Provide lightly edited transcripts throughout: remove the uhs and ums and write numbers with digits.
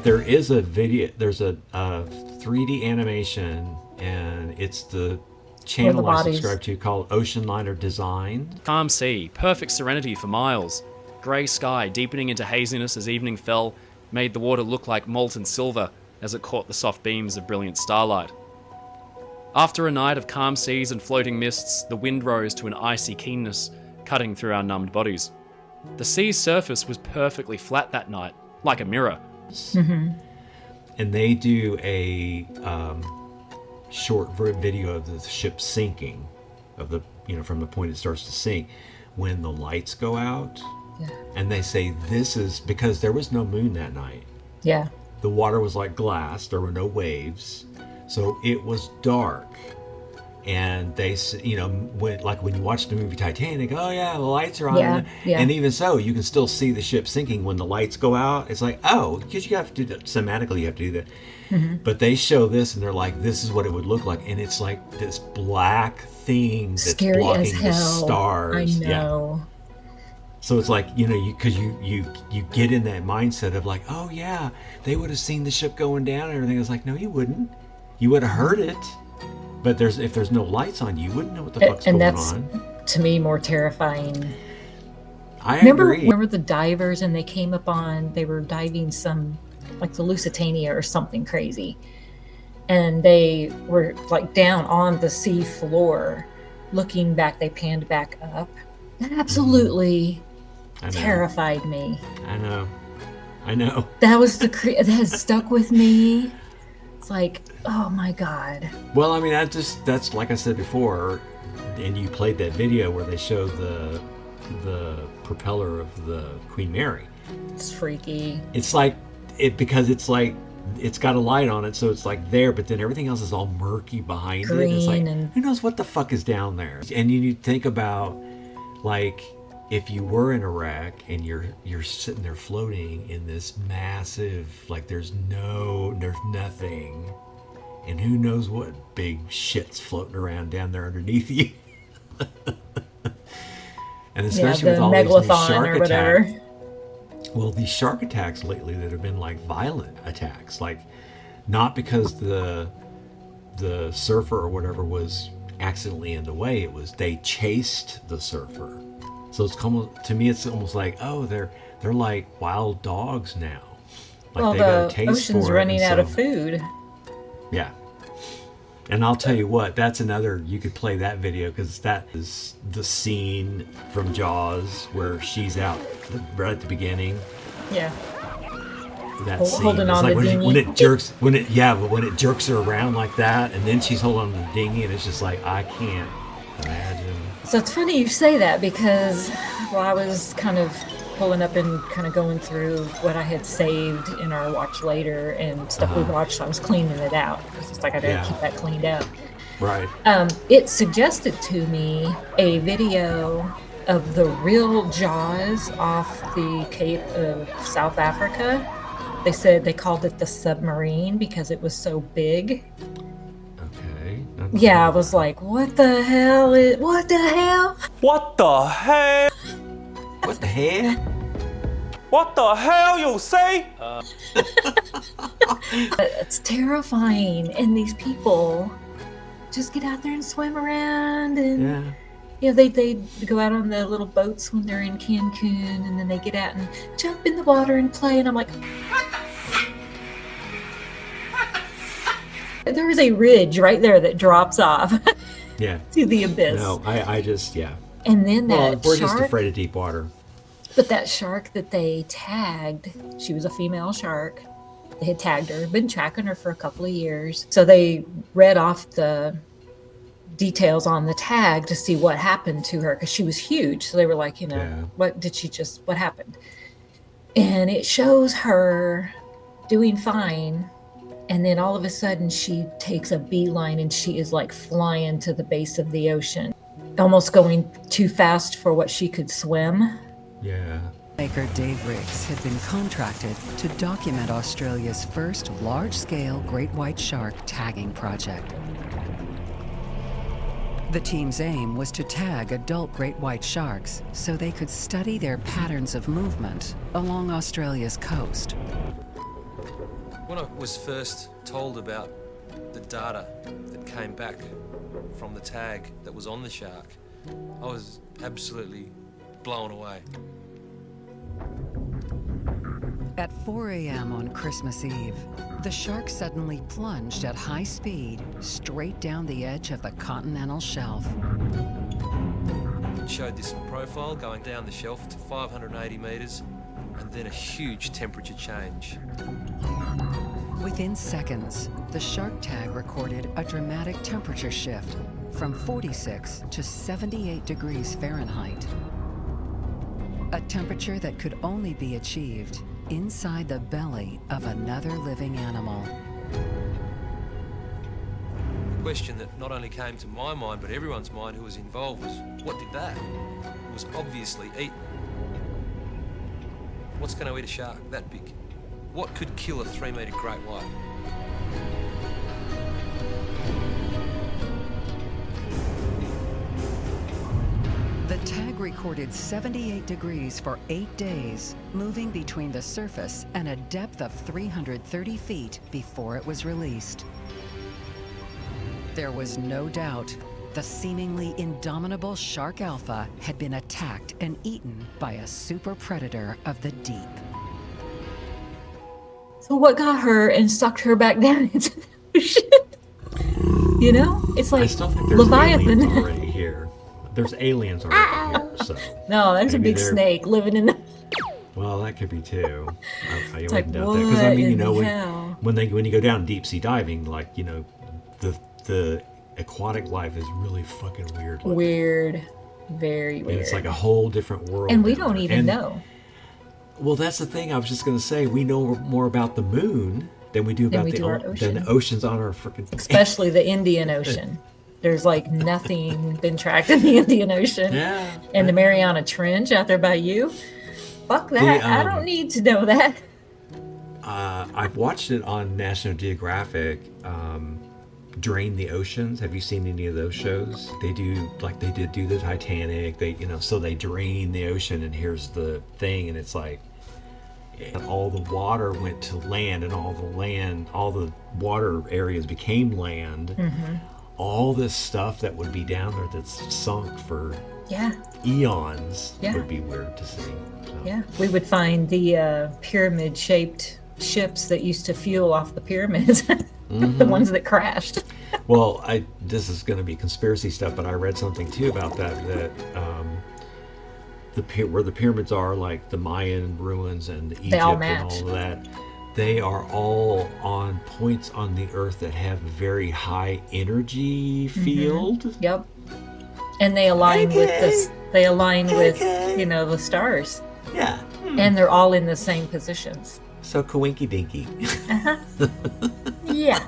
But there is a video, there's a 3D animation, and it's the channel I subscribe to called OceanlinerDesigns. Calm sea, perfect serenity for miles. Grey sky deepening into haziness as evening fell made the water look like molten silver as it caught the soft beams of brilliant starlight. After a night of calm seas and floating mists, the wind rose to an icy keenness, cutting through our numbed bodies. The sea's surface was perfectly flat that night, like a mirror. Mm-hmm. And they do a short video of the ship sinking, of the from the point it starts to sink, when the lights go out. Yeah. And they say this is because there was no moon that night. Yeah. The water was like glass. There were no waves, so it was dark. And they, when you watch the movie Titanic, oh yeah, the lights are on. Yeah, yeah. And even so, you can still see the ship sinking when the lights go out. It's like, oh, because you have to do that cinematically. You have to do that. Mm-hmm. But they show this, and they're like, this is what it would look like, and it's like this black thing that's scary blocking as hell. the stars. I know. Yeah. So it's like, because you get in that mindset of like, oh yeah, they would have seen the ship going down and everything. It's like, no, you wouldn't. You would have heard it. But if there's no lights on, you wouldn't know what the fuck's going on. And that's, to me, more terrifying. I agree. Remember the divers, and they were diving some, like the Lusitania or something crazy. And they were like down on the sea floor, looking back. They panned back up. That absolutely terrified me. I know. That was that has stuck with me. It's like, oh my God. Well, I mean, that's like I said before, and you played that video where they show the propeller of the Queen Mary. It's freaky. It's like because it's like it's got a light on it, so it's like there, but then everything else is all murky behind Green it. It's like, and who knows what the fuck is down there? And you think about, like, if you were in Iraq and you're sitting there floating in this massive, like there's nothing, and who knows what big shit's floating around down there underneath you. And especially with all these new shark attacks. Well, these shark attacks lately that have been like violent attacks, like not because the surfer or whatever was accidentally in the way, it was they chased the surfer. So it's to me, it's almost like, oh, they're like wild dogs now. Like they got a taste ocean's for it, running out of food. Yeah. And I'll tell you what, that's another, you could play that video because that is the scene from Jaws where she's out right at the beginning. Yeah. That scene. Holding on like the dinghy. when it jerks her around like that, and then she's holding on to the dinghy, and it's just like, I can't imagine. So it's funny you say that because while I was kind of pulling up and kind of going through what I had saved in our watch later and stuff we watched, I was cleaning it out because it's like I didn't keep that cleaned out. Right. It suggested to me a video of the real Jaws off the Cape of South Africa. They said they called it the submarine because it was so big. Okay. Yeah, I was like, what the hell? What the hell? What the hell? What the hell? What the hell you say? It's terrifying. And these people just get out there and swim around and they go out on the little boats when they're in Cancun, and then they get out and jump in the water and play, and I'm like, there is a ridge right there that drops off to the abyss. No, I just, And then that we're shark, just afraid of deep water. But that shark that they tagged, she was a female shark. They had tagged her, been tracking her for a couple of years. So they read off the details on the tag to see what happened to her because she was huge. So they were like, what happened? And it shows her doing fine. And then all of a sudden she takes a beeline and she is like flying to the base of the ocean, almost going too fast for what she could swim. Yeah. Maker Dave Riggs had been contracted to document Australia's first large-scale great white shark tagging project. The team's aim was to tag adult great white sharks so they could study their patterns of movement along Australia's coast. When I was first told about the data that came back from the tag that was on the shark, I was absolutely blown away. At 4 a.m. on Christmas Eve, the shark suddenly plunged at high speed straight down the edge of the continental shelf. It showed this profile going down the shelf to 580 meters, and then a huge temperature change. Within seconds, the shark tag recorded a dramatic temperature shift from 46 to 78 degrees Fahrenheit. A temperature that could only be achieved inside the belly of another living animal. The question that not only came to my mind, but everyone's mind who was involved was, what did that? It was obviously eaten. What's going to eat a shark that big? What could kill a 3-metre great white? The tag recorded 78 degrees for 8 days, moving between the surface and a depth of 330 feet before it was released. There was no doubt the seemingly indomitable shark alpha had been attacked and eaten by a super predator of the deep. So what got her and sucked her back down into the ocean? You know? It's like I still think there's Leviathan. aliens already here. There's aliens already here, so. No, there's a maybe big they're- snake living in the... Well, that could be too. I It's wouldn't like, doubt that, because I mean, you know, what in hell? when you go down deep sea diving, like, you know, the aquatic life is really fucking weird. looking. Weird. Very And weird. it's like a whole different world. And we down don't there. even And- know. Well, that's the thing. I was just going to say, we know more about the moon than we do about we do our than the oceans on our freaking. Especially the Indian Ocean. There's like nothing been tracked in the Indian Ocean. Yeah. And the Mariana Trench out there by you. Fuck that. I don't need to know that. I've watched it on National Geographic. Drain the Oceans. Have you seen any of those shows? They do, like they did do the Titanic. They, you know, so they drain the ocean, and here's the thing, and it's like and all the water went to land, and all the water areas became land. Mm-hmm. All this stuff that would be down there that's sunk for Yeah. eons Yeah. would be weird to see. So. Yeah. We would find the pyramid shaped ships that used to fuel off the pyramids. The ones that crashed. Well, this is going to be conspiracy stuff, but I read something too about that where the pyramids are, like the Mayan ruins and Egypt all and match. all of that, they are all on points on the Earth that have very high energy field. Yep. And they align with this. They align with, you know, the stars. Yeah. And they're all in the same positions. So coinky dinky. Yeah.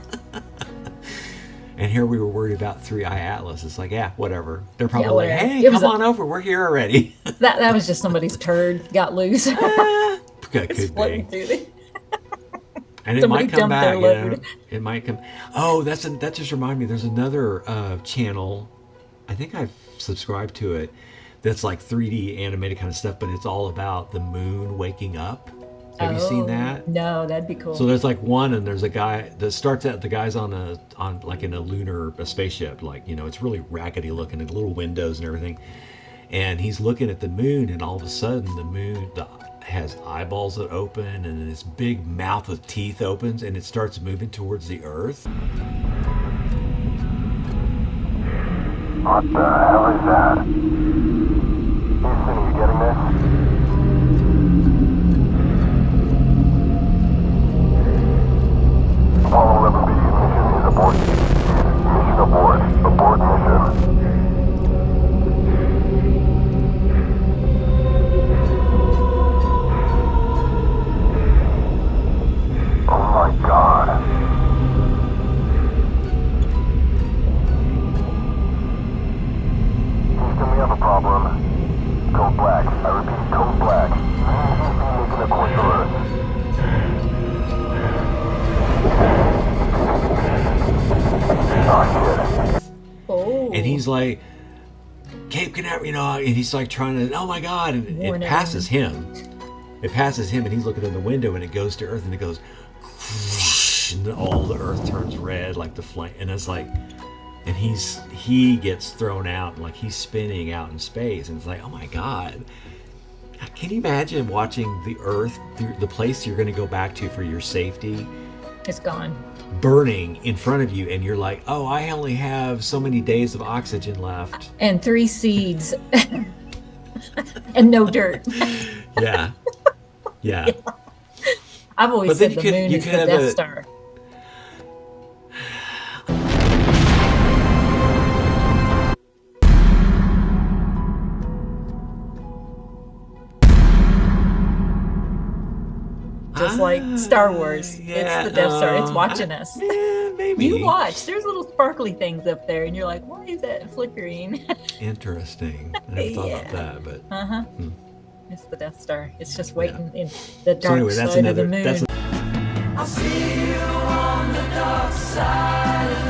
And here we were worried about 3-Eye Atlas. It's like, yeah, whatever. They're probably like, whatever. hey, It was come on over. We're here already. That was just somebody's turd got loose. Could It's floating be. through the... And it Somebody might come dumped back, their you know. load. It might come. Oh, that just reminded me. There's another channel. I think I've subscribed to it. That's like 3D animated kind of stuff, but it's all about the moon waking up. Have you seen that? No, that'd be cool. So there's like one, and there's a guy that starts out. The guy's on like in a spaceship, like, you know, it's really raggedy looking, and little windows and everything. And he's looking at the moon, and all of a sudden the moon has eyeballs that open, and then this big mouth with teeth opens, and it starts moving towards the Earth. What the hell is that? Houston, are you getting this? Apollo 11 mission is aboard. Mission aboard. Abort mission. Oh my God. Houston, we have a problem. Code black. I repeat, code black. Making a course for Earth. Oh, shit. Oh. And he's like, Cape Canaveral, you know, and he's like trying to, oh my God, and Warning. it passes him. It passes him, and he's looking in the window, and it goes to Earth, and it goes, and all the Earth turns red, like the flame, and it's like, and he gets thrown out, like he's spinning out in space, and it's like, oh my God. Can you imagine watching the Earth, the place you're going to go back to for your safety? It's gone. Burning in front of you, and you're like, oh, I only have so many days of oxygen left. And 3 seeds. And no dirt. Yeah. Yeah. I've always said the moon is the Death Star. Just like Star Wars. It's the Death Star. It's watching us. Yeah, maybe. You watch. There's little sparkly things up there, and you're like, why is that flickering? Interesting. I never thought about that, but... Uh-huh. It's the Death Star. It's just waiting in the dark side of the moon. That's I'll see you on the dark side.